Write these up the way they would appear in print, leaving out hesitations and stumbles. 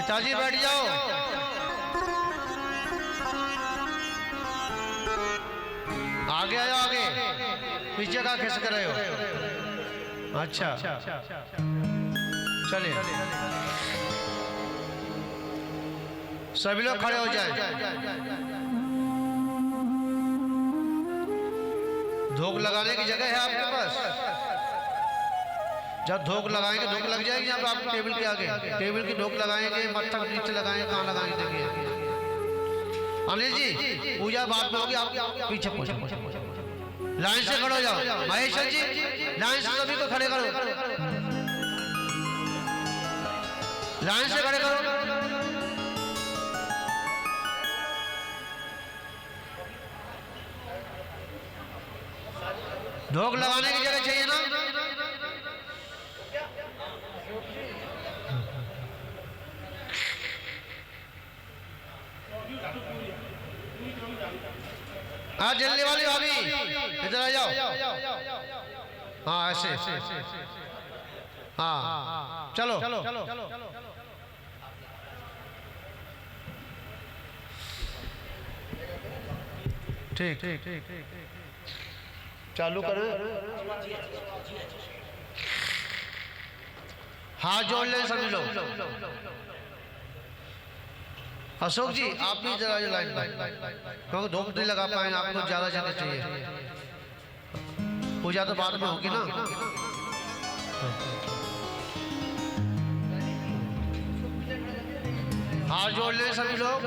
पिताजी बैठ जाओ। आगे आयो आगे, पीछे का खिसक रहे हो। अच्छा चलिए सभी लोग खड़े हो जाएं। धोख लगाने की जगह है आपके पास। जब धोख लगाएंगे, धोख लग जाएगी यहाँ पे आप टेबल के आगे। टेबल की धोख लगाएंगे, मत्था नीचे लगाएंगे, कहाँ लगाएंगे देखिए। अनिल जी पूजा बाद में होगी, आप पीछे पहुंचो, लाइन से खड़े हो जाओ। महेश्वर जी लाइन से सभी को खड़े करो, लाइन से खड़े करो। धोख लगाने की जगह चाहिए ना। हाँ जलने वाली भाभी इधर आ जाओ। हाँ ऐसे, हाँ चलो। ठीक ठीक ठीक चालू करो। हाथ जोड़ ले सभी लोग। अशोक जी आप भी जरा लाइन, क्योंकि धूप नहीं लगा पाएंगे, आपको ज्यादा जगह चाहिए। पूजा तो बाद में होगी ना। हाथ जोड़ ले सभी लोग।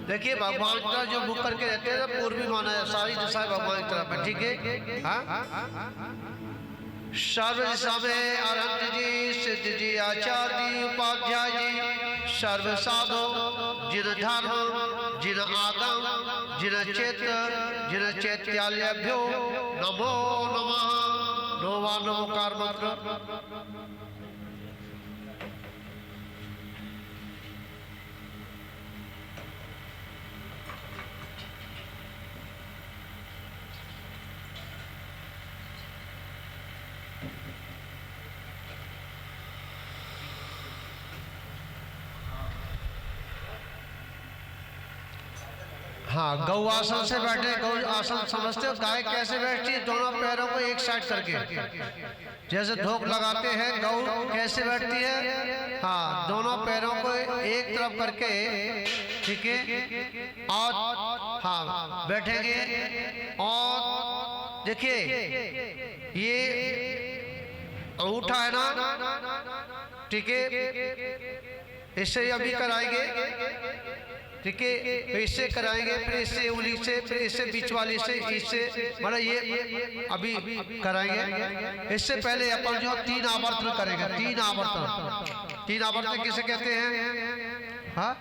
देखिए भगवान का जो मुख करके रहते हैं पूर्वी माना है, सारी दिशा भगवान की तरफ है, ठीक है। हाँ सर्व दिशा में अरहंत जी, सिद्ध जी, आचार्य जी, उपाध्याय जी, सर्व साधु जिन धर्म जिन आगम जिन चेत जिन चैत्यालयभ्यो नमो नमः। नमो नमोकार मंत्र। हाँ गौ आसन से बैठे। गौ आसन समझते हो गाय कैसे बैठती है? दोनों पैरों को एक साइड करके, जैसे धोख लगाते हैं गौ कैसे बैठती है? हाँ दोनों पैरों को एक तरफ करके, ठीक है। और हाँ बैठेंगे। और देखिए ये अंगूठा है ना, ठीक है, इससे अभी कराएंगे, ठीक है। इससे कराएंगे, फिर इससे उंगली से, फिर इससे बीच वाली से, इससे मतलब ये अभी कराएंगे। इससे पहले अपन जो 3 आवर्तन करेंगे। 3 आवर्तन, 3 आवर्तन किसे कहते हैं? हाँ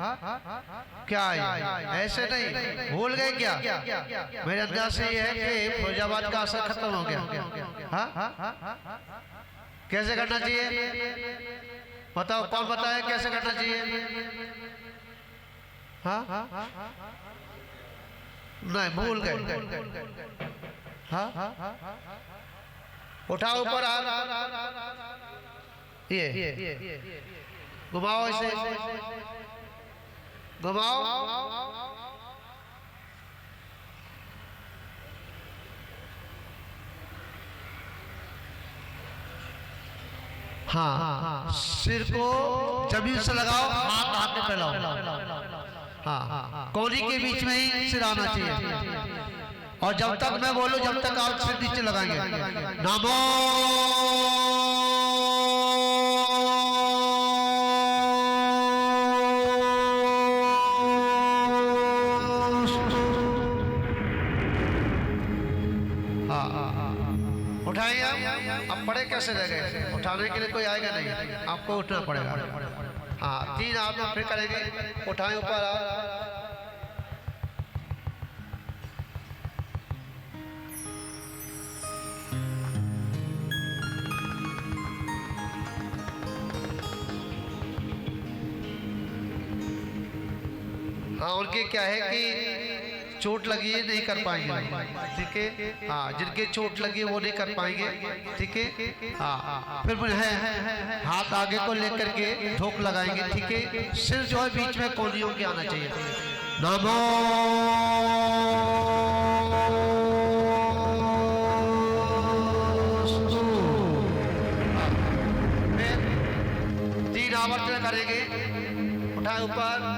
क्या है? ऐसे नहीं भूल गए क्या? मेरे अंदाज से ये है कि फौजाबाद का असर खत्म हो गया। हाँ कैसे करना चाहिए बताओ, कौन बताए कैसे करना चाहिए? हाँ नहीं भूल गए। हाँ उठाओ ऊपर, ये घुमाओ, ऐसे घुमाओ। हाँ सिर को जमीन से लगाओ, हाथ हाथ में फैलाओ। हाँ कोहनी के बीच में ही सिर आना चाहिए। और जब तक मैं बोलूं जब तक आप सिर नीचे लगाएंगे। नमो उठाएंगे। अब पड़े कैसे रह गए? उठाने के लिए कोई आएगा नहीं, आपको उठना पड़ेगा। हाँ 3 आप फिर करेंगे। उठाएं ऊपर। हाँ उनके क्या है कि चोट लगी है नहीं कर पाएंगे, ठीक है। हाँ, जिनके चोट लगी वो नहीं कर पाएंगे, ठीक है। हाँ, फिर है हाथ आगे को लेकर के ठोक लगाएंगे, ठीक है। सिर जो है बीच में कोनियों के आना चाहिए। नमो 3 आवर्तन करेंगे, उठाए ऊपर,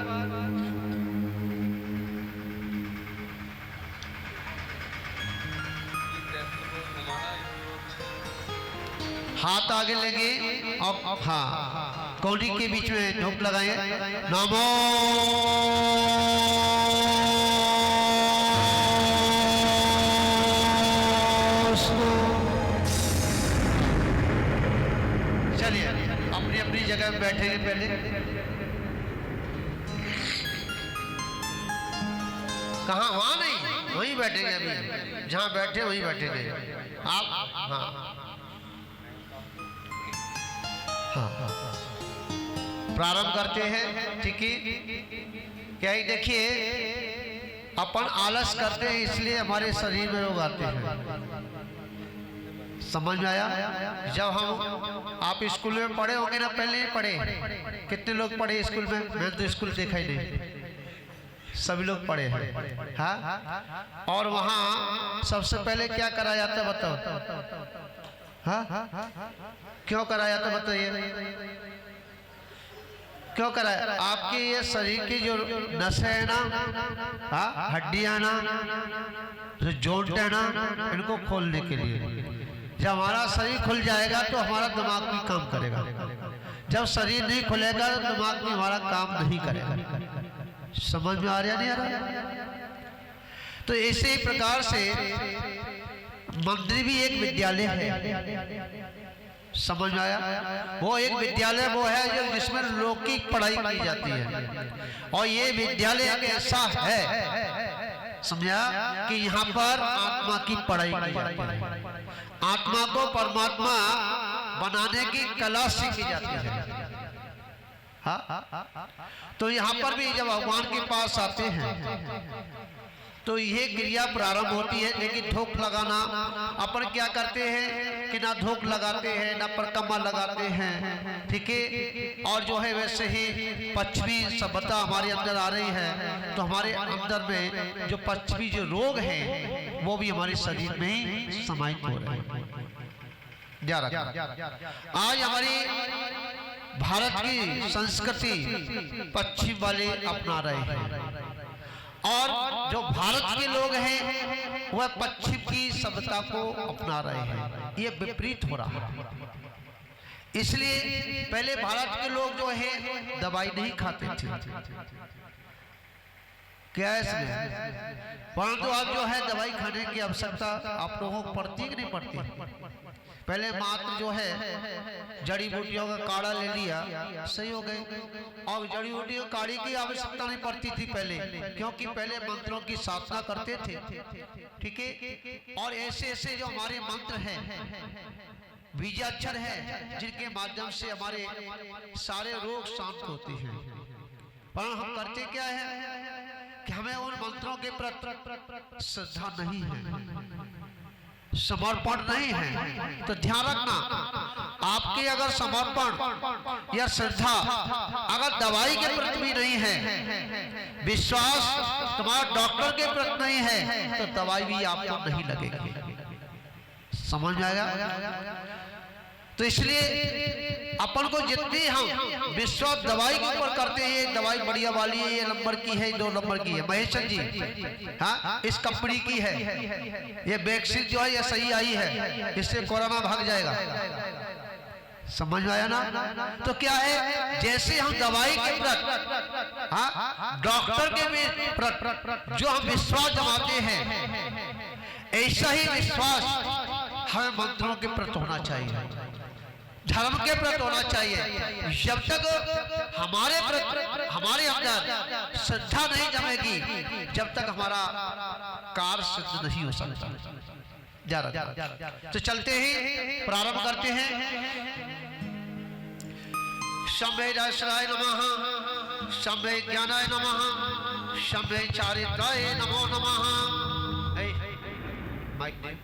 हाथ आगे लेंगे और हाँ कौड़ी के बीच में ठोक लगाएं। नमो चलिए अपनी अपनी जगह में बैठेंगे। पहले कहाँ? वहां नहीं, वहीं बैठेंगे। अभी जहां बैठे वहीं बैठेंगे आप। हाँ हाँ, प्रारंभ करते हैं, ठीक है। क्या ही देखिए, अपन आलस करते हैं इसलिए हमारे शरीर में रोग आते हैं। समझ में आया? जब हम आप स्कूल में पढ़े होंगे ना, पहले ही पढ़े, कितने लोग पढ़े स्कूल में? मैंने तो स्कूल देखा ही नहीं, सभी लोग पढ़े हैं। हाँ, और वहाँ सबसे पहले क्या करा जाता है बताओ? हाँ, क्यों कराया था बताइए? क्यों कराया? आपके ये शरीर की जो नसें है ना, हाँ, हड्डियां ना, जो जोड़ है ना, इनको खोलने के लिए। जब हमारा शरीर खुल जाएगा तो हमारा दिमाग भी काम करेगा। जब शरीर नहीं खुलेगा तो दिमाग भी हमारा काम नहीं करेगा। समझ में आ रहा नहीं आ रहा? तो इसी प्रकार से मंदिर भी एक विद्यालय है। समझ में आया? वो एक विद्यालय वो है जो जिसमें लौकिक पढ़ाई की जाती है, और ये विद्यालय एक ऐसा है, समझा, कि यहाँ पर आत्मा की पढ़ाई की जाती है। आत्मा को परमात्मा बनाने की कला सीखी जाती है। हाँ, तो यहाँ पर भी जब भगवान के पास आते हैं तो यह क्रिया प्रारंभ होती है। लेकिन धूप लगाना अपन क्या करते हैं कि ना धूप लगाते हैं ना परिक्रमा लगाते हैं, ठीक है। और जो है वैसे ही पश्चिमी सभ्यता हमारे अंदर आ रही है, तो हमारे अंदर में जो पश्चिमी जो रोग हैं वो भी हमारे शरीर में ही समाहित हो रहे हैं। जा रहा आज हमारी भारत की संस्कृति पश्चिम वाले अपना रहे हैं, और जो भारत के लोग हैं वह पश्चिम की सभ्यता को अपना रहे हैं। ये विपरीत हो रहा है। इसलिए पहले भारत के लोग जो है दवाई नहीं खाते थे, क्या इसमें, परंतु अब जो है दवाई खाने की आवश्यकता आप लोगों को पड़ती कि नहीं पड़ती? पहले मात्र जो है जड़ी बूटियों का काढ़ा ले लिया, सही हो गए। और जड़ी बूटियों काढ़ी की आवश्यकता नहीं पड़ती थी पहले, क्योंकि पहले मंत्रों की साधना करते थे, ठीक है। और ऐसे ऐसे जो हमारे मंत्र हैं, बीजाक्षर है, जिनके माध्यम से हमारे सारे रोग शांत होते हैं। पर हम करते क्या है कि हमें उन मंत्रों के प्रति श्रद्धा नहीं है, समर्पण नहीं है। तो ध्यान रखना, आपके अगर समर्पण या श्रद्धा अगर दवाई के प्रति भी नहीं है, विश्वास तुम्हारा डॉक्टर के प्रति नहीं है, तो दवाई भी आपको नहीं लगेगी। समझ में आएगा? तो इसलिए अपन को जितनी हम विश्वास दवाई के ऊपर करते हैं, ये दवाई बढ़िया वाली है, ये नंबर की है, 2 नंबर की है, महेशन जी, हाँ, इस कंपनी की है, ये वैक्सीन जो है ये सही आई है, इससे कोरोना भाग जाएगा। समझ में आया ना? तो क्या है, जैसे हम दवाई के प्रति, हाँ, डॉक्टर के भी जो हम विश्वास जमाते हैं, ऐसा ही विश्वास हमें मंत्रों के प्रति होना चाहिए, धर्म के प्रति होना चाहिए। जब तक हमारे अंदर श्रद्धा नहीं जमेगी, जब तक हमारा कार्य सिद्ध नहीं हो सकता। जा रहा तो चलते ही प्रारंभ करते हैं। शंभे दासाय नमः, शंभे ज्ञानाय नमः, शम्भे चारित्राय नमो नमः। माइक नहीं।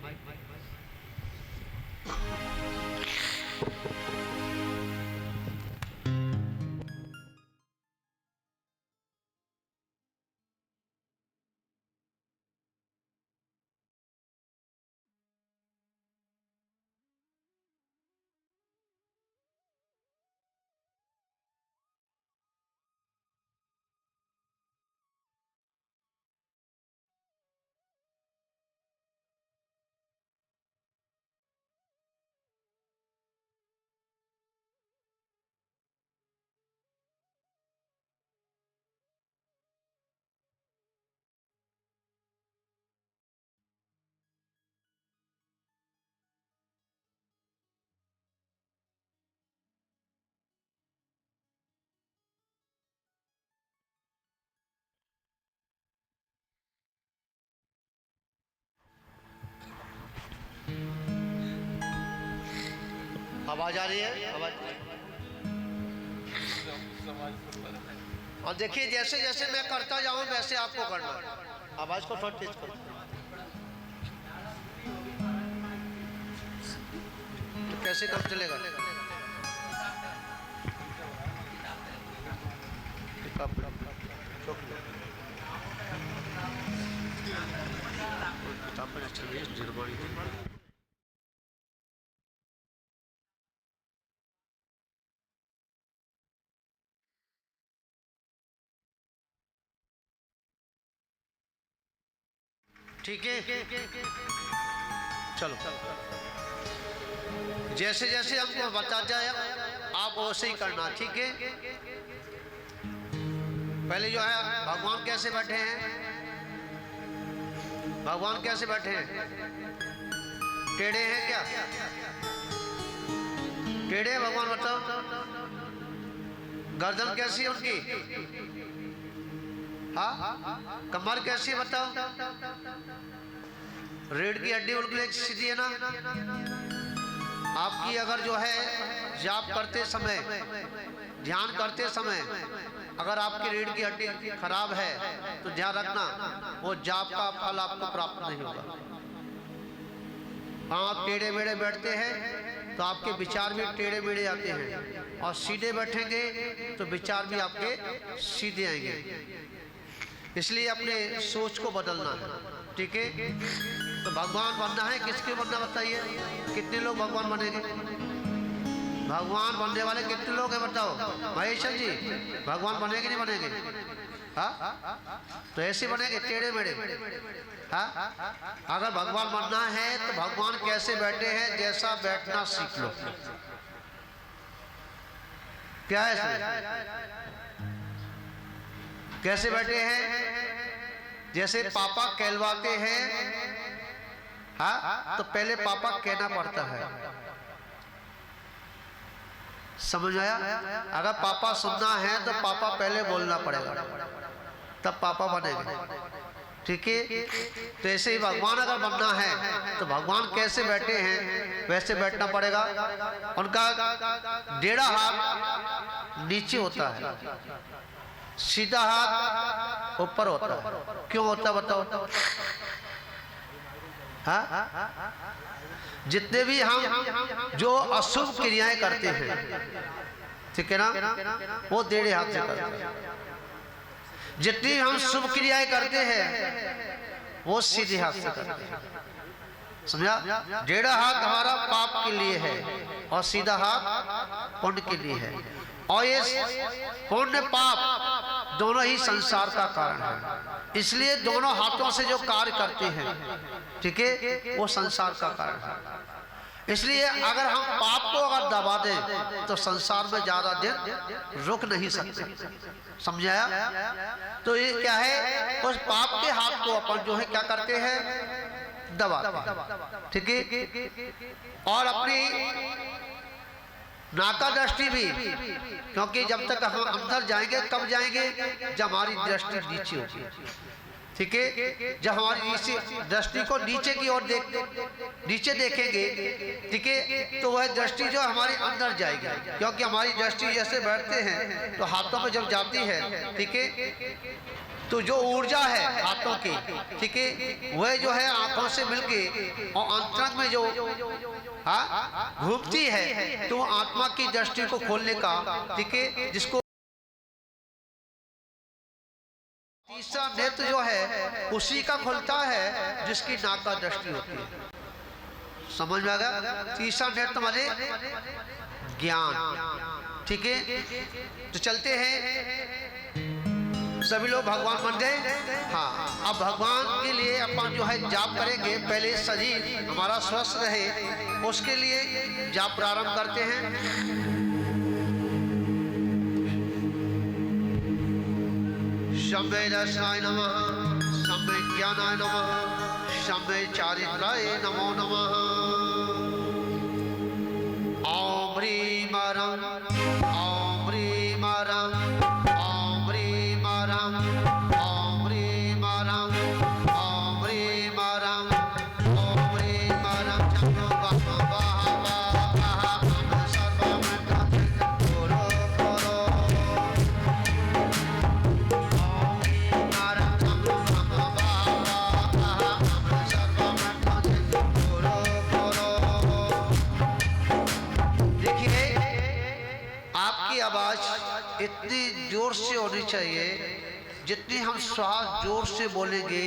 आवाज आ रही है? आवाज। और देखिए जैसे जैसे मैं करता जाऊं वैसे आपको करना है। आवाज को थोड़ा तेज करो। तो कैसे काम चलेगा? ठीक है, चलो जैसे जैसे हमको बता जाए आप वैसे ही करना। ठीक है, पहले जो है भगवान कैसे बैठे हैं, भगवान कैसे बैठे हैं? टेढ़े हैं क्या? टेढ़े हैं भगवान, बताओ। गर्दन कैसी है उनकी? हाँ, कमर कैसी है बताओ? रीढ़ की हड्डी उनकी सीधी है ना? आपकी अगर जो है जाप करते समय, ध्यान करते समय अगर आपकी रीढ़ की हड्डी खराब है तो ध्यान रखना वो जाप का फल आपको प्राप्त नहीं होगा। आप टेढ़े मेढ़े बैठते हैं तो आपके विचार भी टेढ़े मेढ़े आते हैं, और सीधे बैठेंगे तो विचार भी आपके सीधे आएंगे। इसलिए अपने सोच को बदलना है। ठीक है, तो भगवान बनना है, किसके बनना बताइए? कितने लोग भगवान बनेंगे? भगवान बनने वाले कितने लोग हैं बताओ? महेश्वर जी, भगवान बनेंगे नहीं बनेंगे? हाँ, तो ऐसे बनेंगे टेढ़े मेढ़े? हाँ, अगर भगवान बनना है तो भगवान कैसे बैठे हैं जैसा बैठना सीख लो। क्या है इसमें? कैसे बैठे हैं? जैसे पापा कहलवाते हैं, हाँ, तो पहले पापा कहना पड़ता है। समझ आया? अगर पापा सुनना है तो पापा पहले बोलना पड़ेगा, तब पापा बनेंगे। ठीक है, तो ऐसे ही भगवान अगर बनना है तो भगवान कैसे बैठे हैं वैसे बैठना पड़ेगा। उनका डेढ़ा हाथ नीचे होता है, सीधा हाथ ऊपर होता है। क्यों होता बताओ? हाँ, जितने भी हम जो अशुभ क्रियाएं करते हैं, ठीक है ना, वो डेढ़े हाथ से करते हैं। जितनी हम शुभ क्रियाएं करते हैं वो सीधे हाथ से करते हैं। समझा? डेढ़ा हाथ हमारा पाप के लिए है और सीधा हाथ पुण्य के लिए है। और ये पुण्य पाप दोनों ही संसार का कारण है। इसलिए दोनों हाथों से जो कार्य करते हैं, ठीक है, वो संसार का कारण है। इसलिए अगर हम पाप को अगर दबा दें तो संसार में ज्यादा दिन रुक नहीं सकते। समझाया? तो ये क्या है, उस पाप के हाथ को अपन जो है क्या करते हैं, दबाते हैं। ठीक है, और अपनी नाका दृष्टि भी, क्योंकि जब तक हम अंदर जाएंगे कब जाएंगे, जब हमारी दृष्टि नीचे होगी। ठीक है, जब हमारी दृष्टि को नीचे की ओर नीचे देखेंगे, ठीक है, तो वह दृष्टि जो हमारी अंदर जाएगी। क्योंकि हमारी दृष्टि जैसे बैठते हैं तो हाथों में जब जाती है, ठीक है, तो जो ऊर्जा है हाथों की, ठीक है, वह जो है आंखों से मिलके और अंतरंग में जो घूमती है, तो आत्मा की दृष्टि को खोलने का, ठीक है, जिसको तीसरा नेत्र जो है उसी का खुलता है जिसकी नाक का दृष्टि होती है। समझ में आ गया? तीसरा नेत्र माने ज्ञान, ठीक है। तो चलते हैं, सभी लोग भगवान बन गए। हाँ, अब भगवान के लिए अपन जो है जाप करेंगे। पहले शरीर हमारा स्वस्थ रहे, उसके लिए जाप प्रारंभ करते हैं। शंभे दर्शनाय नमः, शंभे ज्ञानाय नमः, शंभे चारित्राय नमो नमः। ओम ह्रीं रं, ओम ह्रीं रं, ओम ह्रीं रं, ओम ह्रीं रं, ओम ह्रीं रं, ओम ह्रीं रं। चक्रो आवाज इतनी जोर से होनी चाहिए, जितनी हम श्वास जोर से बोलेंगे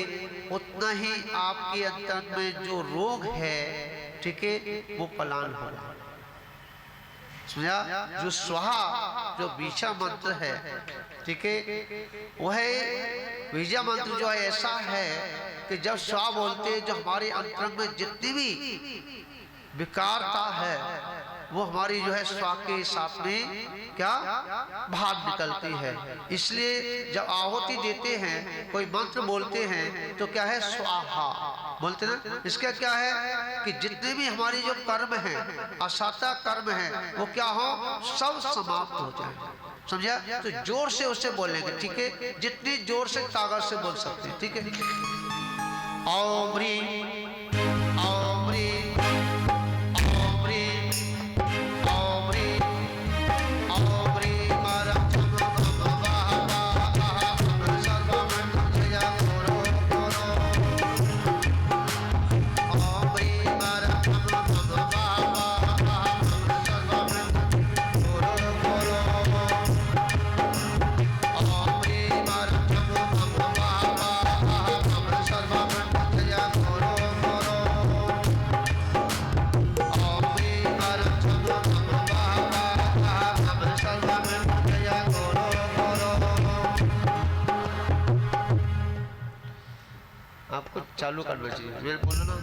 उतना ही आपके अंतर में जो रोग है, ठीक है, वो पलायन होगा। समझा? जो स्वाहा, जो बीजा मंत्र है, ठीक है, वह बीजा मंत्र जो है ऐसा है कि जब स्वाहा बोलते हैं, जो हमारे अंतरंग में जितनी भी विकारता है वो हमारी जो है स्वाहा के हिसाब में क्या बाहर निकलती है। इसलिए जब आहुति देते हैं, कोई मंत्र बोलते हैं, तो क्या है, स्वाहा बोलते ना। इसका क्या है कि जितने भी हमारी जो कर्म है, असाता कर्म है, वो क्या हो, सब समाप्त हो जाए। समझा? तो जोर से उसे बोलेंगे, ठीक है, जितनी जोर से ताकत से बोल सकते हैं, ठीक है। ओम ह्रीं, ओम ह्रीं, आपको चालू करना चाहिए, मैं बोला ना।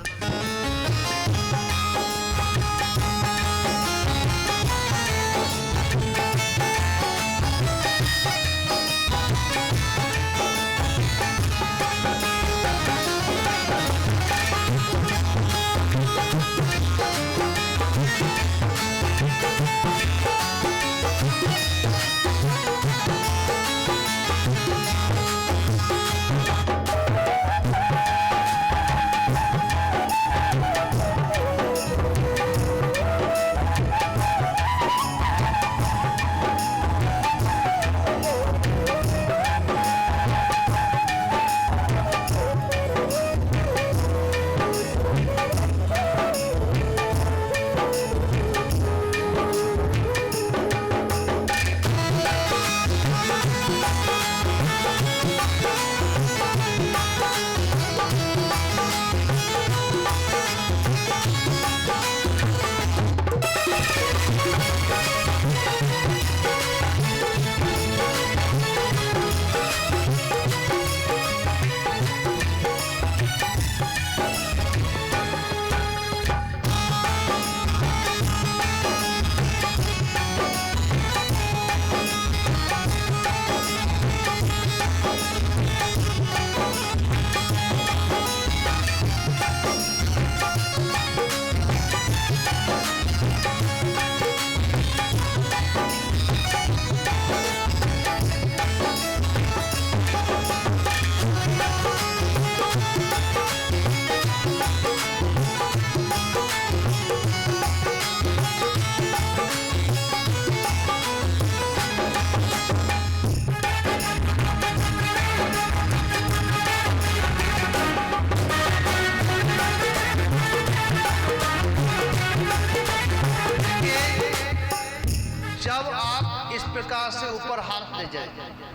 तरह से ऊपर हाथ ले जाए,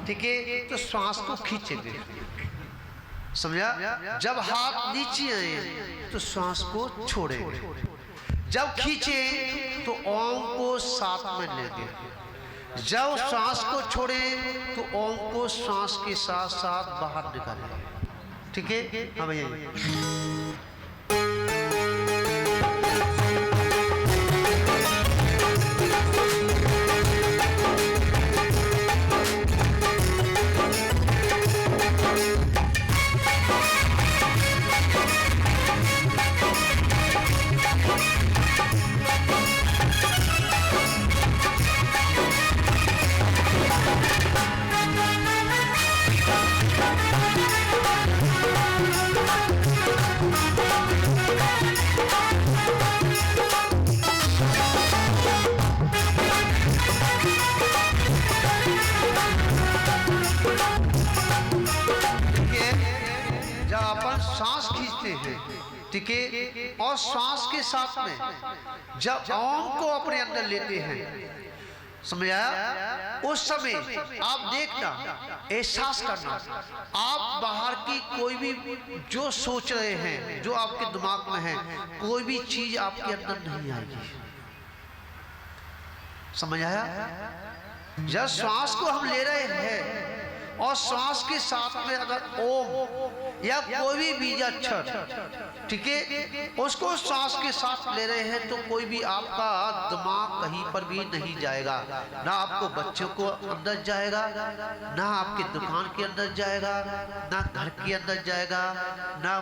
ठीक है, तो श्वास को खींचेंगे, समझा। जब हाथ नीचे आए तो श्वास को छोड़ेंगे, जब खींचे तो ओम को साथ में लेंगे, जब श्वास को छोड़े तो ओम को श्वास के साथ साथ बाहर निकालेंगे, ठीक है। हाँ भैया, सांस खींचते हैं, ठीक है, और श्वास के साथ में जब ओम को अपने अंदर लेते हैं, समझ आया, उस समय आप देखना, एहसास करना, आप बाहर की कोई भी जो सोच रहे हैं, जो आपके दिमाग में है, कोई भी चीज आपके अंदर नहीं आएगी, समझ आया। जब श्वास को हम ले रहे हैं और श्वास के साथ में अगर ओम या कोई भी बीजाक्षर, ठीक है, उसको श्वास के साथ ले रहे हैं तो कोई भी आपका दिमाग कहीं पर भी नहीं जाएगा, ना आपको बच्चों को अंदर जाएगा, ना आपके दुकान के अंदर जाएगा, ना घर के अंदर जाएगा, ना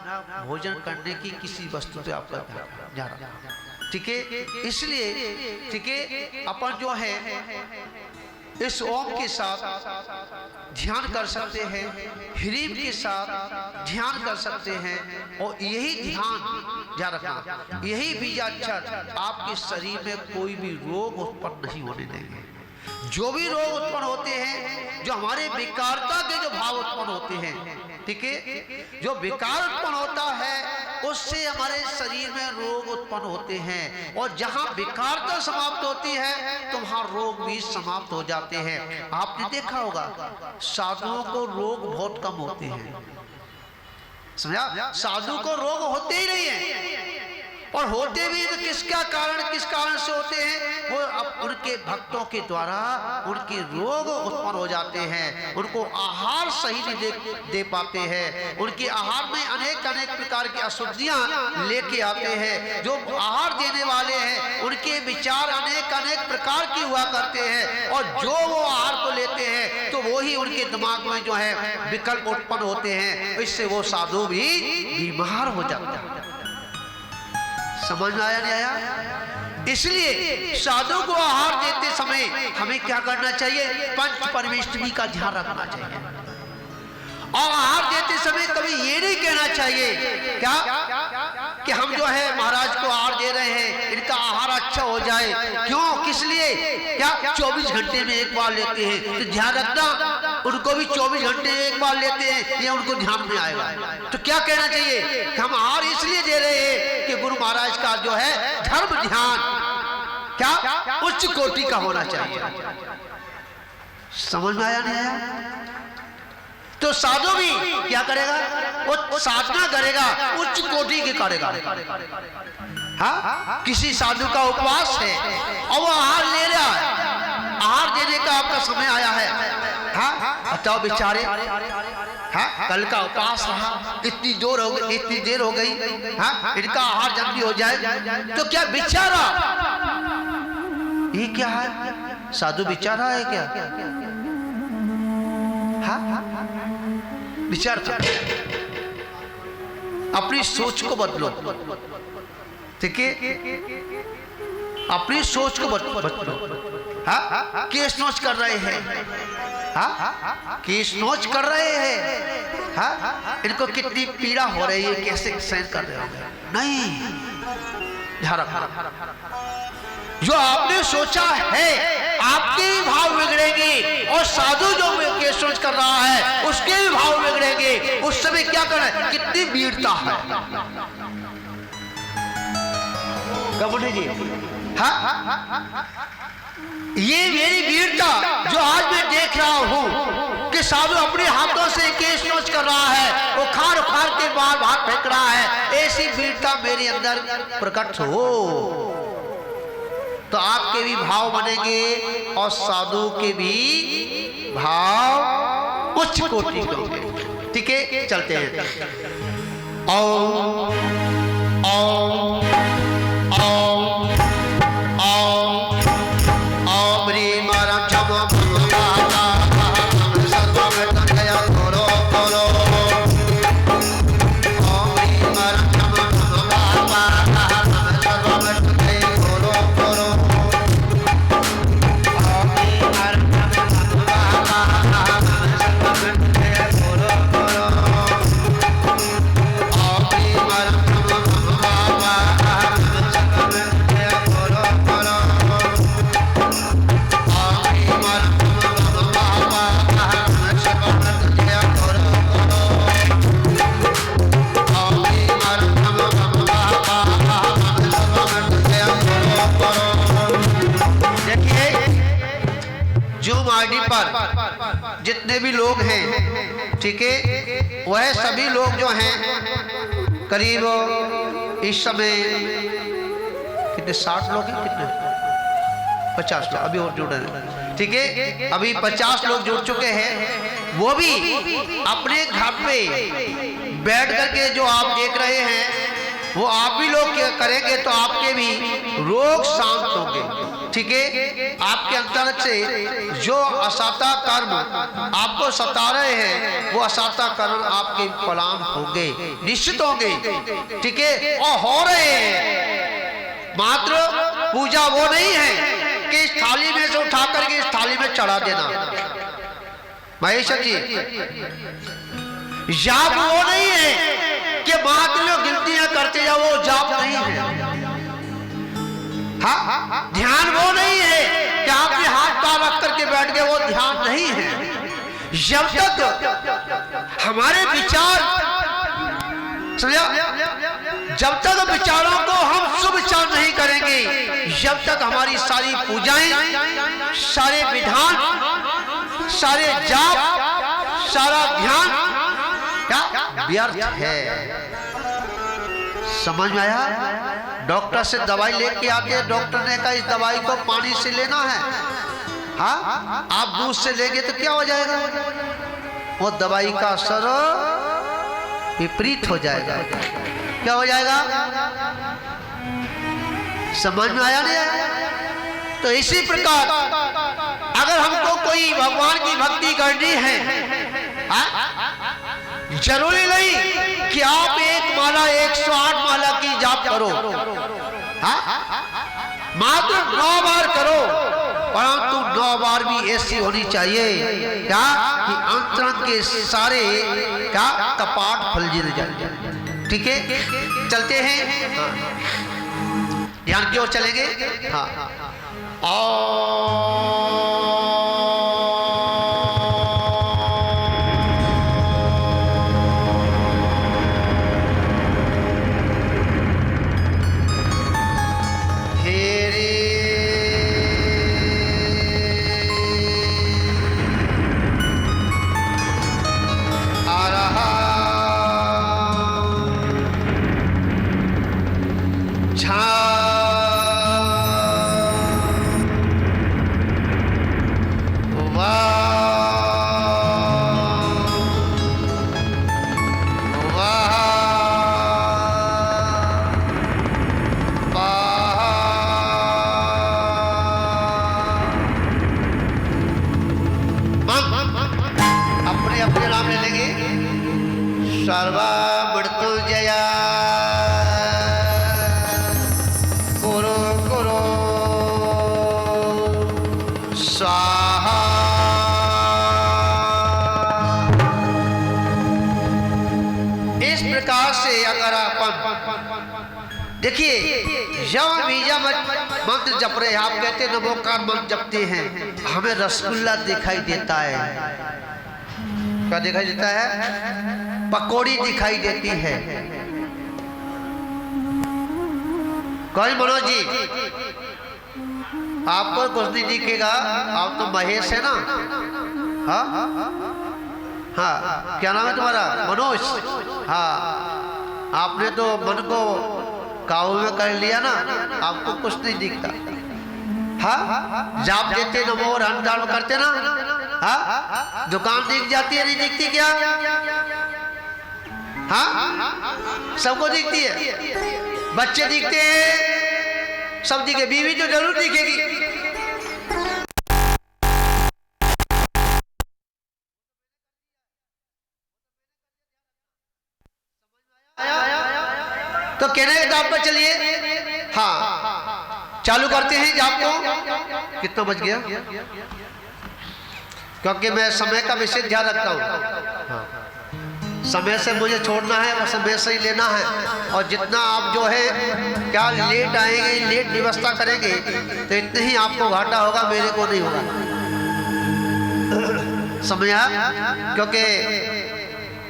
भोजन करने की किसी वस्तु पे आपका ध्यान जा रहा, ठीक है। इसलिए, ठीक है, अपन जो है इस ओम के साथ ध्यान कर सकते हैं, ह्रीम के साथ ध्यान कर सकते हैं, और यही ध्यान ध्यान रखना, यही बीजाक्षर आपके शरीर में कोई भी रोग उत्पन्न नहीं होने देंगे। जो भी रोग उत्पन्न होते हैं, जो हमारे विकारता के जो भाव उत्पन्न होते हैं, ठीक है, जो विकार उत्पन्न होता है उससे हमारे शरीर में रोग उत्पन्न होते हैं, और जहां विकारता समाप्त होती है तो वहां रोग भी समाप्त हो जाते हैं। आपने देखा होगा साधुओं को रोग बहुत कम होते हैं, समझा, साधु को रोग होते ही नहीं है, और होते भी तो किस कारण से होते हैं, वो अब उनके भक्तों के द्वारा उनके रोग उत्पन्न हो जाते हैं, उनको आहार सही नहीं दे पाते हैं, उनके आहार में अनेक प्रकार की अशुद्धियां लेके आते हैं। जो आहार देने वाले हैं उनके विचार अनेक प्रकार की हुआ करते हैं, और जो वो आहार को लेते हैं तो वो ही उनके दिमाग में जो है विकल्प उत्पन्न होते हैं, इससे वो साधु भी बीमार हो जाते हैं। समझ में आया नहीं आया? इसलिए साधु को आहार देते समय हमें क्या करना चाहिए, पंच परमेष्ठी का ध्यान रखना चाहिए, और आहार देते समय कभी ये नहीं कहना चाहिए क्या कि हम जो है महाराज को आहार दे रहे हैं, इनका आहार अच्छा हो जाए, क्यों, किस लिए, क्या 24 घंटे में एक बार लेते हैं, तो ध्यान रखना उनको भी 24 घंटे एक बार लेते हैं, ये उनको ध्यान में आएगा। तो क्या कहना चाहिए कि हम आहार इसलिए दे रहे हैं कि गुरु महाराज का जो है धर्म ध्यान क्या उच्च कोटि का होना चाहिए। समझ में आया नहीं आया? तो साधु भी क्या करेगा, वो साधना करेगा, उच्च कोटि की करेगा। हाँ, किसी साधु का उपवास है और वो आहार ले रहा है, आहार देने का आपका समय आया है, हाँ, बताओ बेचारे, हाँ, कल का उपवास रहा, इतनी देर हो गई, हाँ, इनका आहार जल्दी हो जाए, तो क्या बेचारा, ये क्या है, साधु बेचारा है क्या? हाँ, विचार अपनी सोच को बदलो, ठीक है, अपनी सोच को बदलो। हाँ, केस नोच कर रहे हैं, हाँ, केस नोच कर रहे हैं, हाँ, इनको कितनी पीड़ा हो रही है, कैसे सहन कर रहे हो, नहीं, ध्यान रखना, जो आपने सोचा है आपके भी भाव बिगड़ेंगे, और साधु जो केस सोच कर रहा है उसके भी भाव बिगड़ेंगे। उस समय क्या करना है, कितनी वीरता है, कबूल जी, हाँ, ये मेरी वीरता जो आज मैं देख रहा हूँ कि साधु अपने हाथों से केश नोच कर रहा है, वो उखाड़ उखाड़ के बाहर फेंक रहा है, ऐसी वीरता मेरे अंदर प्रकट हो तो आपके भी भाव बनेंगे और साधु के भी भाव उच्च कोटि के होंगे। ठीक है, चलते हैं। ओम ओम ओम ओम ओम ह्रीं मारं झम भगवाना सर्वमेतं दया करो करो। ओम ह्रीं मारं झम भगवाना सर्वमेतं दया करो करो। ओम ह्रीं मारं झम भगवाना सर्वमेतं दया करो करो। ओम ह्रीं मारं झम भगवाना सर्वमेतं दया करो करो। जूम आईडी पर जितने भी लोग हैं, ठीक है, वह सभी लोग जो हैं करीब इस समय कितने 60 लोग हैं, कितने 50 लोग अभी और जुड़े हैं। ठीक है, अभी 50 लोग जुड़ चुके हैं। वो भी अपने घर पे बैठ करके जो आप देख रहे हैं वो आप भी लोग क्या करेंगे तो आपके भी रोग शांत होंगे। ठीक है, आपके अंतर से जो असाता कर्म आपको सता रहे हैं वो असाता कर्म आपके पलायन होंगे, निश्चित होंगे। ठीक है, और हो रहे हैं। मात्र पूजा वो नहीं है कि इस थाली में से उठा करके इस थाली में चढ़ा देना, महेश्वर जी, जाप वो नहीं है कि मात्र जो गिनतियां करते जाओ, वो जाप नहीं है। हाँ, ध्यान वो नहीं है कि आपने हाथ पार रख करके बैठ गए, वो ध्यान नहीं है। जब तक हमारे विचार, समझा, जब तक विचारों को हम सुविचार नहीं करेंगे, जब तक हमारी सारी पूजाएं, सारे विधान, सारे जाप, सारा ध्यान क्या व्यर्थ है। समझ में आया? डॉक्टर से दवाई लेके आते हैं, डॉक्टर ने कहा इस दवाई को पानी से लेना है। हाँ, आप दूध से लेंगे तो क्या हो जाएगा? वो दवाई का असर विपरीत हो जाएगा। क्या हो जाएगा? समझ में आया नहीं आया? तो इसी प्रकार अगर हमको कोई भगवान की भक्ति करनी है, जरूरी नहीं कि आप एक माला 108 माला की जाप करो, मात्र 9 बार करो, परंतु 9 बार भी ऐसी होनी चाहिए क्या कि अंतरंग के सारे क्या कपाट खुल जाए। ठीक है, चलते हैं। ध्यान की ओर चलेंगे। हाँ, देखिए, जब भी जब मंत्र जप रहे, आप कहते हैं नमोकार मंत्र जपते हैं, हमें रसगुल्ला दिखाई देता है। क्या दिखाई देता है? पकौड़ी दिखाई देती है। कौन मनोज जी, आपको कुछ नहीं दिखेगा, आप तो महेश है ना। हाँ हाँ, क्या नाम है तुम्हारा? मनोज। हाँ, आपने तो मन को काबू में कर लिया ना, आपको कुछ नहीं दिखता। हाँ, जाप देते नमो और हंडाल करते ना। हाँ, दुकान दिख जाती है, नहीं दिखती क्या? हाँ, सबको दिखती है, बच्चे दिखते हैं, सब दिखे, बीवी तो जरूर दिखेगी। तो कहने के जाप पर चलिए। हाँ, चालू करते हैं जाप को। कितना बज गया? क्योंकि मैं समय का विशेष ध्यान रखता हूँ। हाँ, समय से मुझे छोड़ना है और समय से ही लेना है। और जितना आप जो है क्या लेट आएंगे, लेट व्यवस्था करेंगे, तो इतने ही आपको घाटा होगा, मेरे को नहीं होगा। समझा? क्योंकि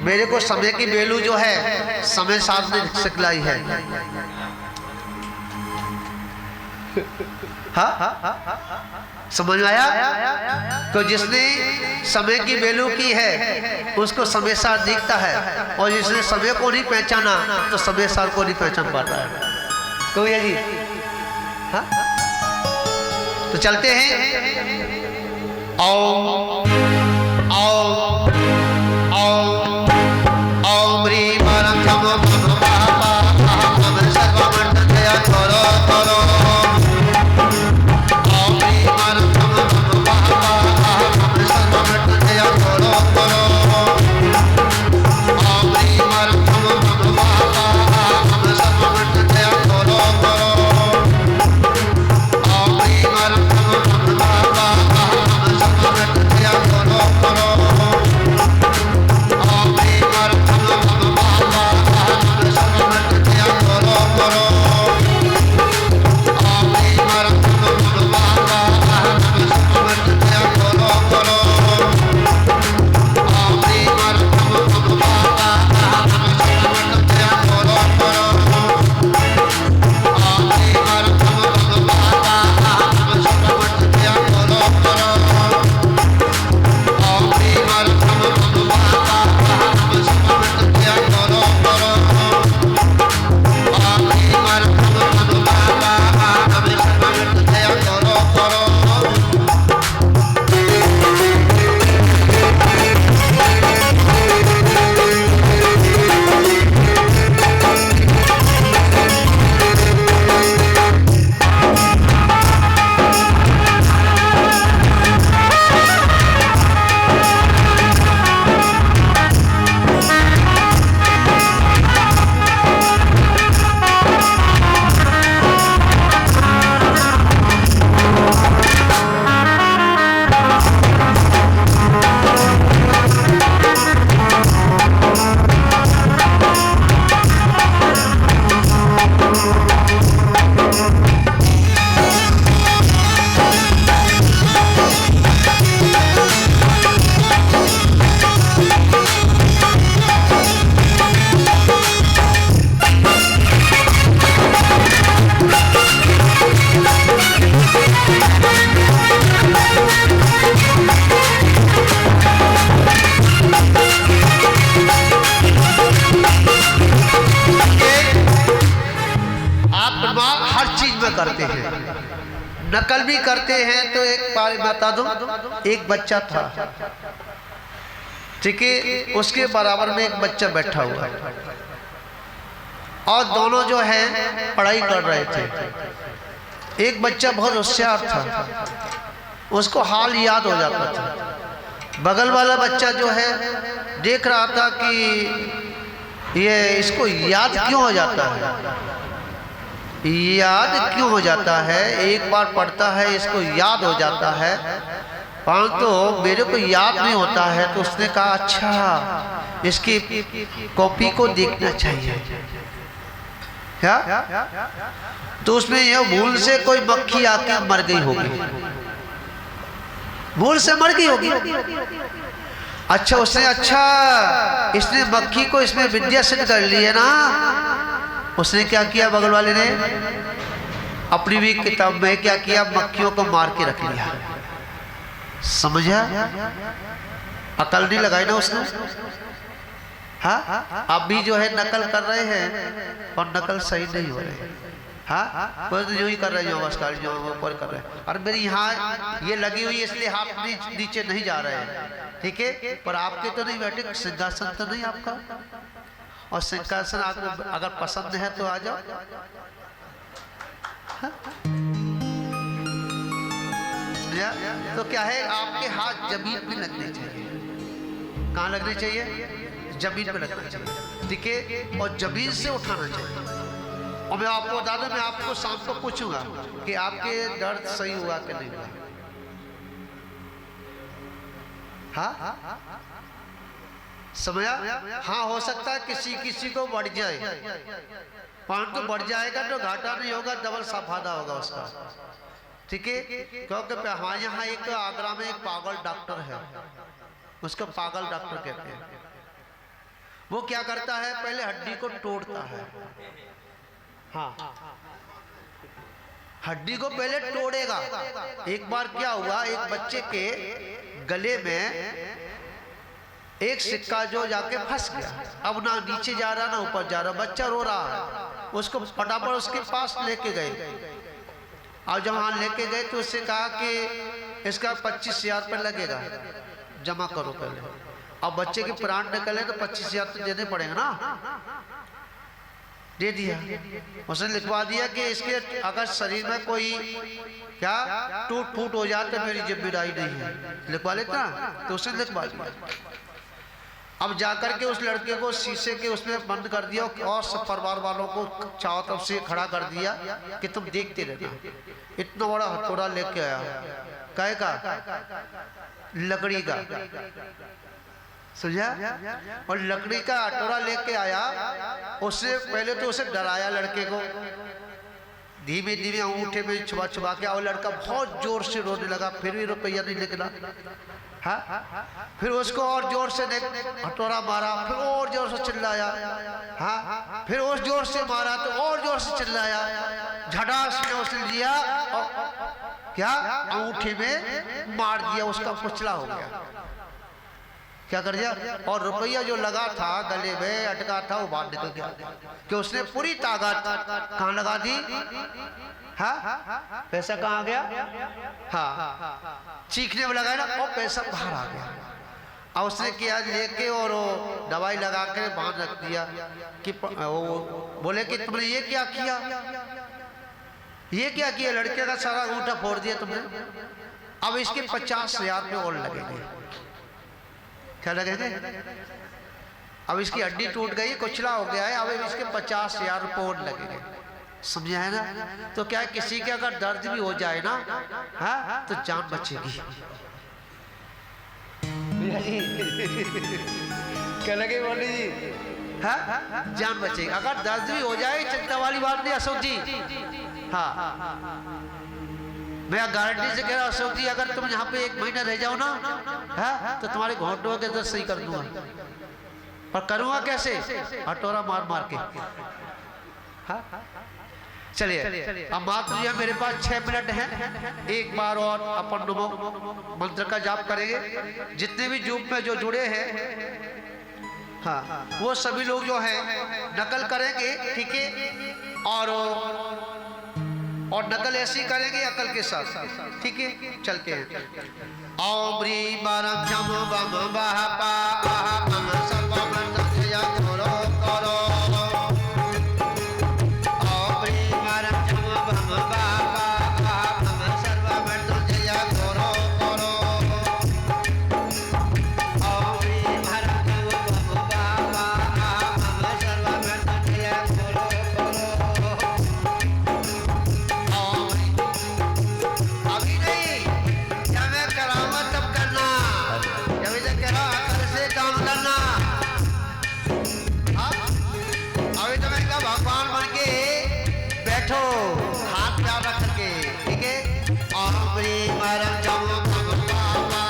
मेरे को समय की वैल्यू जो है समय साथ में सिखलाई है। हाँ, समझ में आया? तो जिसने समय की वैल्यू की है उसको समय साथ दिखता है, और जिसने समय को नहीं पहचाना तो समय साथ को नहीं पहचान पाता है। तो ये जी, हाँ, तो चलते हैं। ओम ओम ओम ओम ह्रीं परम नमो नमः सर्वमंगल जय करो करो। ओम ह्रीं परम नमो नमः सर्वमंगल जय करो करो। ओम ह्रीं परम नमो नमः सर्वमंगल जय करो करो। ओम ह्रीं परम नमो नमः सर्वमंगल जय करो करो। करते हैं, नकल भी करते हैं। तो एक बार बता दूं, एक बच्चा था, ठीक है, उसके बराबर में एक बच्चा बैठा हुआ और दोनों जो है पढ़ाई कर रहे थे। एक बच्चा बहुत होशियार था, उसको हाल याद हो जाता था। बगल वाला बच्चा जो है देख रहा था कि ये इसको याद क्यों हो जाता है, याद क्यों हो जाता है, एक बार पढ़ता है इसको याद हो जाता है, परंतु तो मेरे को याद नहीं होता है। तो उसने कहा अच्छा इसकी कॉपी को देखना चाहिए क्या। तो उसमें यह भूल से कोई मक्खी आके मर गई होगी, भूल से मर गई होगी। अच्छा उसने इसने मक्खी को इसमें विद्या सिद्ध कर ली है ना। उसने क्या किया, बगल वाले ने अपनी भी किताब में क्या किया, मक्खियों को मार के रख लिया। समझा? अकल नहीं लगाई ना उसने। हाँ, अब भी जो है नकल कर रहे हैं और नकल सही नहीं हो रहे। हाँ, वो तो जो ही कर रहे हैं, नमस्कार जो ऊपर कर रहे हैं। और मेरी यहाँ ये लगी हुई है इसलिए हाथ नीचे नहीं जा रहे हैं, ठीक है। पर आपके तो नहीं बैठे, सिंहासन तो नहीं आपका। और सिंहासन आपको अगर पसंद है तो आ जाओ। हाँ? तो क्या है, आपके हाथ जमीन में लगने चाहिए। कहाँ लगने चाहिए? जमीन पे लगना चाहिए, ठीक है। और जमीन से उठाना चाहिए। और मैं आपको बता दूं, मैं आपको शाम को पूछूंगा कि आपके दर्द सही हुआ कि नहीं हुआ। हाँ, समझा? हाँ, हो सकता है किसी को बढ़ जाए, परंतु बढ़ जाएगा तो घाटा नहीं होगा, डबल फायदा होगा उसका, ठीक है। क्योंकि हमारे यहाँ एक आगरा में एक पागल डॉक्टर है, उसको पागल डॉक्टर कहते हैं। वो क्या करता है, पहले हड्डी को तोड़ता है। हाँ, हड्डी को पहले तोड़ेगा। एक बार क्या हुआ, एक बच्चे के गले में एक सिक्का जो जाके फंस गया। अब ना नीचे जा रहा ना ऊपर जा रहा, बच्चा रो रहा है। उसको फटाफट उसके पास लेके गए। और जब वहां लेके गए तो उससे कहा कि इसका 25,000 रुपये लगेगा, जमा करो पहले। अब बच्चे के प्राण निकले तो 25,000 तो देने पड़ेगा ना। दे दिया। उसने लिखवा दिया कि इसके अगर शरीर में कोई क्या टूट फूट हो जाए तो मेरी जिम्मेदारी नहीं है, लिखवा लेता। तो उसने लिखवा दिया। अब जाकर के उस लड़के को शीशे के उसमें बंद कर दिया और सब परिवार वालों को चारों तरफ से खड़ा कर दिया कि तुम देखते रहना। इतना बड़ा हथौड़ा लेके आया, काहे का? लकड़ी का, समझा? और लकड़ी का हथौड़ा लेके आया। उससे पहले तो उसे डराया लड़के को, धीमे धीमे अंगूठे में छुपा छुपा के। और लड़का बहुत जोर से रोने लगा, फिर भी रुपया नहीं निकला। हाँ, फिर उसको और जोर से हथौड़ा मारा, फिर और जोर से चिल्लाया। हाँ, फिर और जोर से मारा तो और जोर से चिल्लाया। झटास ने उसने लिया और क्या अंगूठे में मार दिया, उसका कुचला हो गया। क्या कर दिया? और रुपया जो लगा था गले में अटका था वो बाहर निकल गया कि उसने पूरी ताकत कहाँ लगा दी। हाँ, पैसा कहाँ गया? हाँ, चीखने में लगाया ना और पैसा बाहर आ गया। और उसने किया लेके और वो दवाई लगा के बांध रख दिया कि वो बोले कि तुमने ये क्या किया, ये क्या किया? लड़के का सारा अंगूठा फोड़ दिया तुमने। अब इसके 50,000 रुपये और लगेंगे। क्या लगेंगे? अब इसकी हड्डी टूट गई, कुचला हो गया है, अब इसके 50,000 रुपये और लगेंगे। समझा है ना? तो क्या किसी के अगर दर्द भी हो जाए ना, हाँ, तो जान बचेगी। क्या लगे बोली जी? हाँ, जान बचेगी। अगर दर्द भी हो जाए, चिंता वाली बात नहीं अशोक जी। हाँ, मैं गारंटी से कह रहा हूँ अशोक जी, अगर तुम यहाँ पे 1 महीना रह जाओ ना, हाँ, तो तुम्हारे घोटनों के दर्द सही कर दूंगा। और करूँगा कैसे? हथौड़ा मार मार के। हाँ, चलिए अब मात्र जी मेरे पास 6 मिनट हैं। एक बार और अपन नमो मंत्र का जाप करेंगे। जितने भी जूम में जो जुड़े हैं, हाँ, वो सभी लोग जो है नकल करेंगे, ठीक है। और नकल ऐसी करेंगे अकल के साथ, ठीक है। चलते हैं। ओम ह्रीं बारम झम बम बह पा मम सर्वमंत जय करो करो। ओम ह्रीं बारम झम बम बह पा मम सर्वमंत जय करो करो। ओम ह्रीं बारम झम बम बह पा मम सर्वमंत जय करो करो। अभी नहीं, जब मैं कराऊंगा तब करना, जब इसे करा अकल से काम करना। अभी तो मैं कहा भगवान बन के बैठो, हाथ प्यार रख के, ठीक है। ओम ह्रीं बारम झम बम बह पा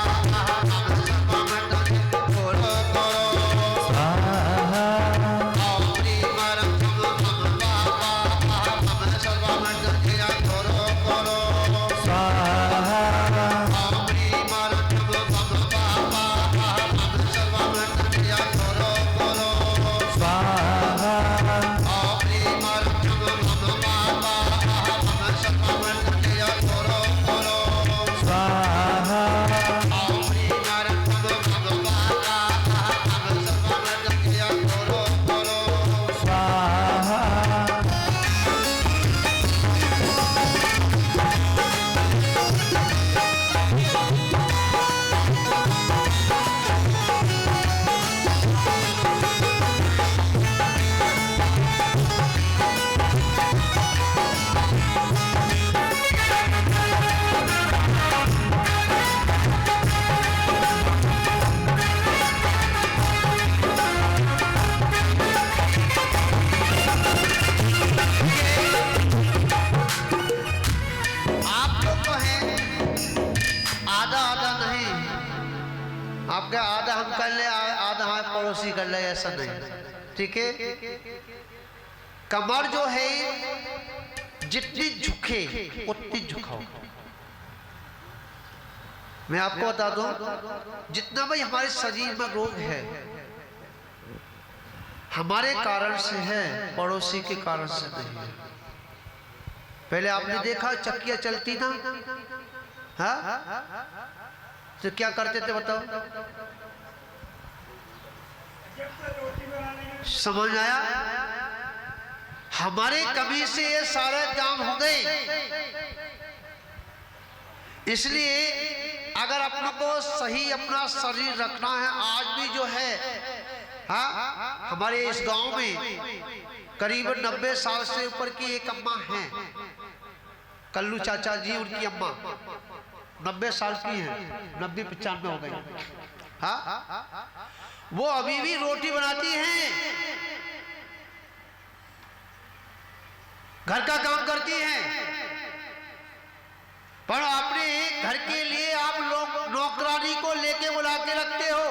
हम कर ले, आधा हाथ पड़ोसी कर ले, ऐसा नहीं। ठीक है, कमर जो है जितनी झुके उतनी झुकाओ। मैं आपको बता दूं, जितना भाई हमारे शरीर में रोग है हमारे कारण से है, पड़ोसी के कारण से नहीं है। पहले आपने देखा चक्कियां चलती ना, हाँ, तो क्या करते थे बताओ? समझ आया? हमारे कमी से ये सारे काम हो गए। इसलिए अगर अपने को सही अपना शरीर रखना है, आज भी जो है, हाँ, हमारे इस गांव में करीबन 90 साल से ऊपर की एक अम्मा हैं, कल्लू चाचा जी, उनकी अम्मा 90 साल की हैं, 90-95 हो गई। हाँ, वो अभी भी रोटी बनाती हैं, घर का काम करती हैं, पर अपने घर के लिए आप लोग नौकरानी को लेके बुला के रखते हो।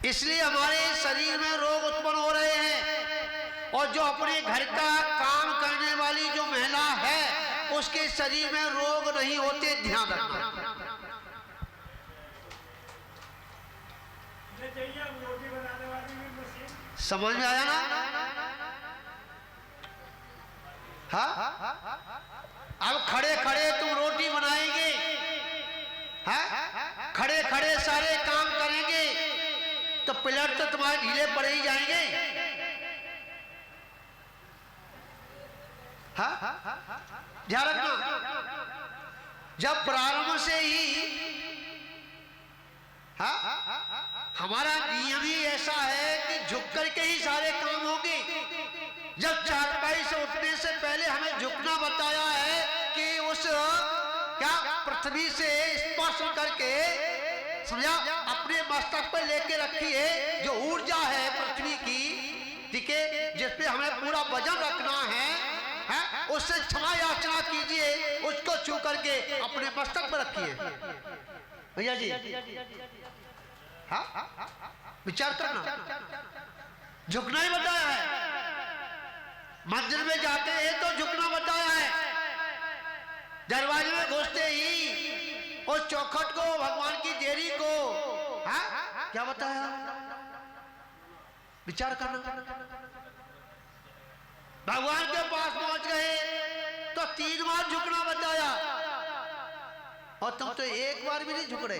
इसलिए हमारे शरीर में रोग उत्पन्न हो रहे हैं। और जो अपने घर का काम करने वाली जो महिला है उसके शरीर में रोग नहीं होते, ध्यान रखना। समझ में आया ना? हाँ, अब खड़े खड़े तुम रोटी बनाएंगे, हाँ, खड़े खड़े सारे काम करेंगे तो प्लेट तो तुम्हारे ढीले पड़े ही जाएंगे। हाँ, ध्यान रखना। जब प्रारंभ से ही, हाँ, हमारा नियम ही ऐसा है कि झुक करके ही सारे काम होंगे। जब चारपाई से उठने से पहले हमें झुकना बताया है कि उस क्या पृथ्वी से स्पर्श करके, समझा, अपने मस्तक पर लेके रखिए जो ऊर्जा है पृथ्वी की, ठीक है, जिस पे हमें पूरा वजन रखना है, उससे क्षमा याचना कीजिए, उसको छू करके अपने मस्तक पर रखिए। भैया जी, हाँ, विचार करना, झुकना ही बताया है। मंदिर में जाते हैं तो झुकना बताया है। दरवाजे में घुसते ही उस चौखट को, भगवान की देरी को, हाँ, क्या बताया? विचार करना। भगवान के पास पहुंच गए तो 3 बार झुकना बताया, और तुम तो एक बार भी नहीं झुक रहे।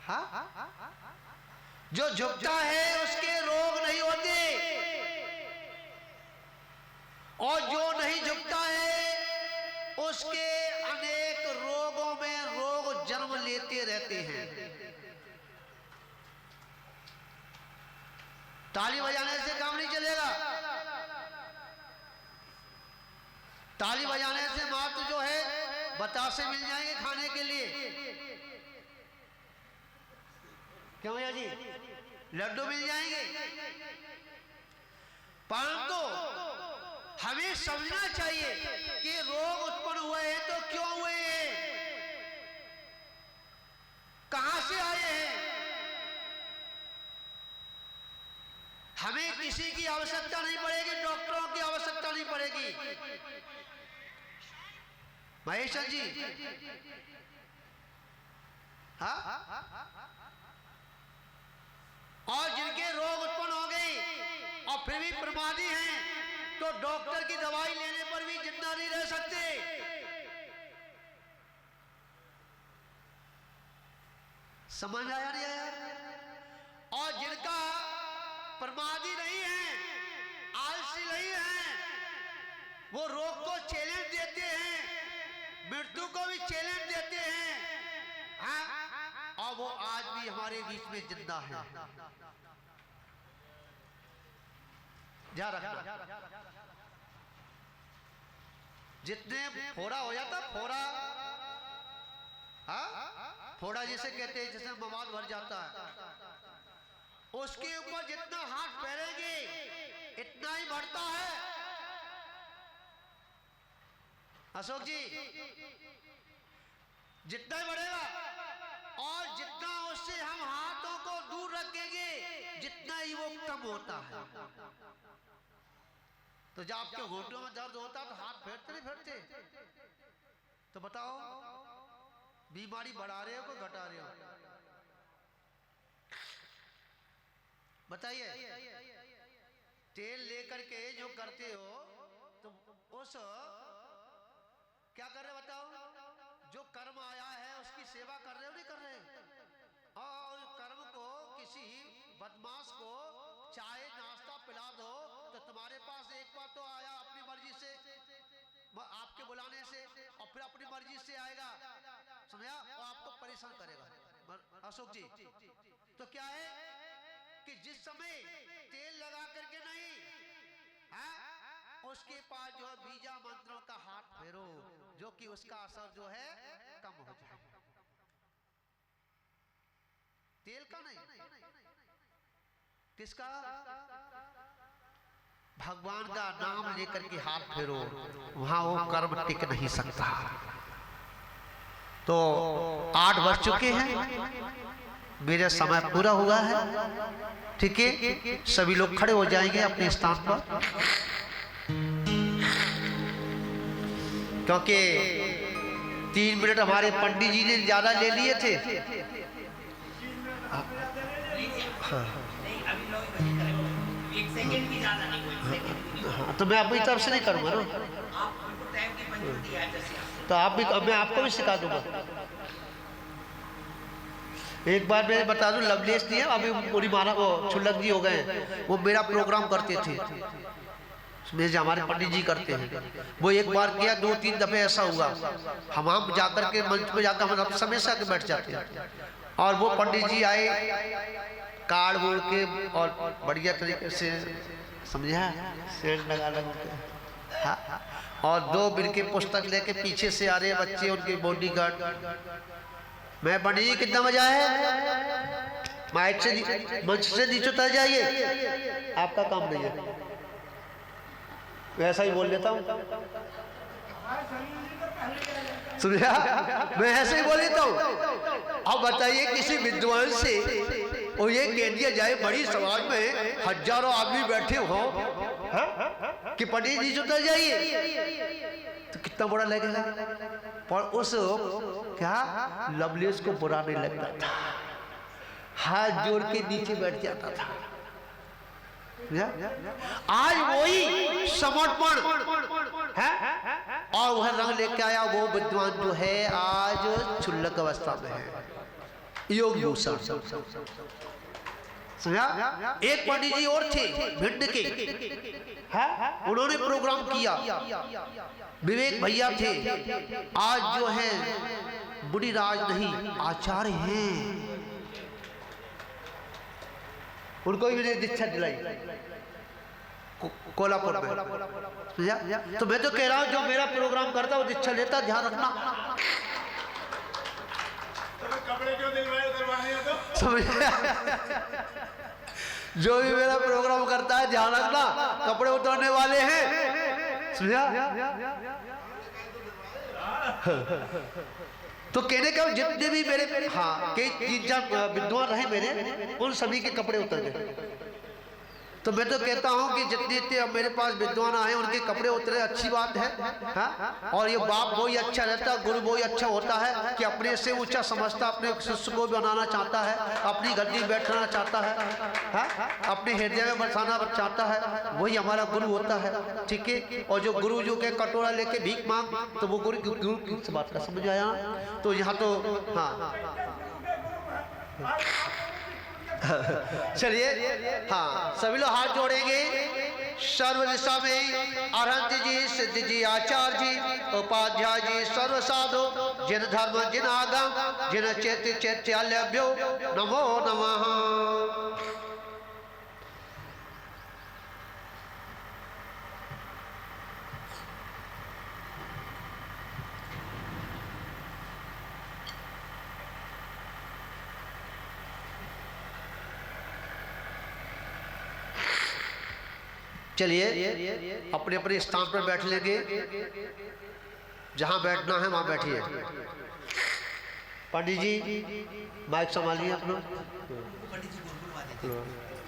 हाँ, जो झुकता है उसके रोग नहीं होते, और जो नहीं झुकता है उसके अनेक रोगों में रोग जन्म लेते रहते हैं। ताली बजाने से काम नहीं चलेगा। ताली बजाने से मात्र जो है बतासे मिल जाएंगे खाने के लिए। क्यों भैया जी? लड्डू मिल जाएंगे। परंतु हमें समझना चाहिए कि रोग उत्पन्न हुए हैं तो क्यों हुए हैं, कहां से आए हैं। हमें किसी की आवश्यकता नहीं पड़ेगी, डॉक्टरों की आवश्यकता नहीं पड़ेगी। महेश जी, हाँ, और जिनके रोग उत्पन्न हो गए और फिर भी प्रमादी हैं तो डॉक्टर की दवाई लेने पर भी जिंदा नहीं रह सकते। समझ आया नहीं आया? और जिनका प्रमादी नहीं है, आलसी नहीं है, वो रोग को चैलेंज देते हैं, मृत्यु को भी चैलेंज देते हैं, हाँ? और वो आज भी हमारे बीच में जिंदा है। ध्यान रखना। जितने फोड़ा हो जाता, फोड़ा, हाँ, फोड़ा जिसे कहते हैं, जिसमें मवाद भर जाता है, उसके ऊपर जितना हाथ फेरेंगे इतना ही बढ़ता है। अशोक जी, जितना ही बढ़ेगा जितना उससे हम हाथों को दूर रखेंगे जितना ही वो कम होता है। तो जब आपके घुटनों में दर्द होता तो हाथ फेरते नहीं फेरते? तो बताओ बीमारी बढ़ा रहे हो कि घटा रहे हो? बताइए। तेल लेकर के जो करते हो तो उस क्या कर रहे बताओ? जो कर्म आया है उसकी सेवा कर रहे हो नहीं कर रहे? और कर्म को किसी बदमाश को चाय नाश्ता पिला दो तो तुम्हारे पास एक बार तो आया अपनी मर्जी से, आपके बुलाने से, और फिर अपनी मर्जी से आएगा, समझा? और आपको परेशान करेगा। अशोक जी तो क्या है कि जिस समय तेल लगा करके नहीं है उसके पास जो है बीजा मंत्रों का हाथ फेरो जो कि उसका असर जो है कम हो जाए। तेल का नहीं, किसका? भगवान का नाम लेकर के हाथ फेरो, वहां वो कर्म टिक नहीं सकता। तो 8 बज चुके हैं, मेरा समय पूरा हुआ है। ठीक है, सभी लोग खड़े हो जाएंगे अपने स्थान पर, क्योंकि 3 मिनट हमारे पंडित जी ने ज्यादा ले लिए थे। तो मैं अपनी तरफ से नहीं करूंगा ना, तो आप भी, मैं आपको भी सिखा दूंगा। एक बार मैं बता दूं, लवलेश नहीं है अभी पूरी माना वो छुल्लक जी हो गए, वो मेरा प्रोग्राम करते थे, जो हमारे पंडित जी करते हैं। वो एक बार किया, 2-3 दफे ऐसा हुआ, हम जाकर के मंच पे जाकर हम समय से आके बैठ जाते हैं, और वो पंडित जी आए कार्ड बोल के और बढ़िया तरीके से, समझा, सेंट लगा लगा, और 2 बिरके पुस्तक लेके पीछे से आ रहे बच्चे, उनके बॉडीगार्ड। मैं पंडित जी कितना मजा है, माइक से मंच से नीचे उतर जाइए, आपका काम नहीं है। वैसा ही बोल लेता हूँ, समझा, मैं ऐसे ही बोल लेता हूँ। अब बताइए किसी विद्वान से वो ये कह दिया जाए बड़ी समाज में हजारों आदमी बैठे हो कि पंडित जी उतर जाइए, तो कितना बुरा लगेगा। पर उस क्या लवलेश को बुरा नहीं लगता था, हाथ जोड़ के नीचे बैठ जाता था। आज वही समर्पण है और वह रंग लेके आया वो विद्वान जो है आज क्षुल्लक अवस्था में है, योग भूषण। समझा? एक पंडित जी और थे भिंड के, उन्होंने प्रोग्राम किया, विवेक भैया थे, आज जो है बुढ़ी राज नहीं आचार्य हैं, उनको भी मैंने दीक्षा दिलाई कोल्हापुर में। तो मैं तो कह रहा हूं जो मेरा प्रोग्राम करता वो दीक्षा लेता, ध्यान रखना। कपड़े क्यों दिलवाए तो समझ, जो भी मेरा प्रोग्राम करता है ध्यान रखना, कपड़े उतरने वाले हैं, समझा। तो कहने का जितने भी मेरे कई 3-4 विद्वान रहे मेरे, उन सभी के कपड़े उतर गए। तो मैं तो कहता हूं कि जितने मेरे पास विद्वान आए उनके कपड़े उतरे, अच्छी बात है, हाँ? और ये बाप वही अच्छा रहता है, गुरु वही अच्छा होता है कि अपने से ऊंचा समझता, अपने शिष्य को बनाना चाहता है, अपनी गद्दी बैठना चाहता है, हाँ? अपने हृदय में बसाना चाहता है, वही हमारा गुरु होता है। ठीक है, और जो गुरु जो के कटोरा लेके भीख मांग, तो वो गुरु किस बात का, समझ आया? तो यहाँ तो हाँ चलिए, हाँ सभी लोग हाथ जोड़ेंगे। सर्व दिशा में अरहंत जी, सिद्ध जी, आचार्य जी, उपाध्याय जी, सर्व साधु, जिन धर्म जिन आगम, जिन चैत्य चैत्यालभ्यो नमो नमः। चलिए अपने अपने स्थान पर बैठ लेंगे, जहां बैठना है वहां बैठिए। पंडित जी माइक संभालिए अपना। पंडित जी गुरगुरवा देते हैं।